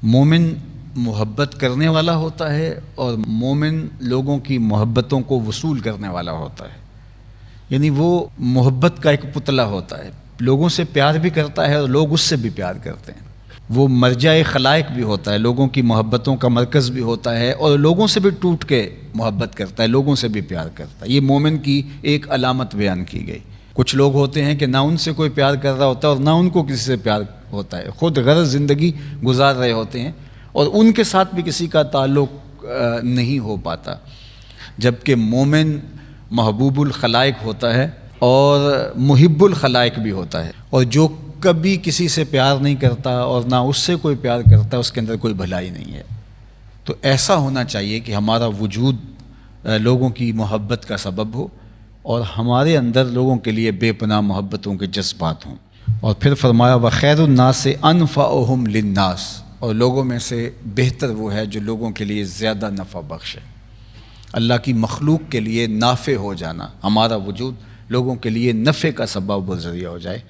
مومن محبت کرنے والا ہوتا ہے اور مومن لوگوں کی محبتوں کو وصول کرنے والا ہوتا ہے. یعنی وہ محبت کا ایک پتلا ہوتا ہے، لوگوں سے پیار بھی کرتا ہے اور لوگ اس سے بھی پیار کرتے ہیں. وہ مرجع خلائق بھی ہوتا ہے، لوگوں کی محبتوں کا مرکز بھی ہوتا ہے اور لوگوں سے بھی ٹوٹ کے محبت کرتا ہے، لوگوں سے بھی پیار کرتا ہے. یہ مومن کی ایک علامت بیان کی گئی. کچھ لوگ ہوتے ہیں کہ نہ ان سے کوئی پیار کر رہا ہوتا ہے اور نہ ان کو کسی سے پیار ہوتا ہے، خود غرض زندگی گزار رہے ہوتے ہیں اور ان کے ساتھ بھی کسی کا تعلق نہیں ہو پاتا. جبکہ مومن محبوب الخلائق ہوتا ہے اور محب الخلائق بھی ہوتا ہے، اور جو کبھی کسی سے پیار نہیں کرتا اور نہ اس سے کوئی پیار کرتا، اس کے اندر کوئی بھلائی نہیں ہے. تو ایسا ہونا چاہیے کہ ہمارا وجود لوگوں کی محبت کا سبب ہو اور ہمارے اندر لوگوں کے لیے بے پناہ محبتوں کے جذبات ہوں. اور پھر فرمایا وَخَيْرُ النَّاسِ أَنْفَعُهُمْ لِلنَّاسِ، اور لوگوں میں سے بہتر وہ ہے جو لوگوں کے لیے زیادہ نفع بخش ہے. اللہ کی مخلوق کے لیے نافع ہو جانا، ہمارا وجود لوگوں کے لیے نفع کا سبب و ذریعہ ہو جائے.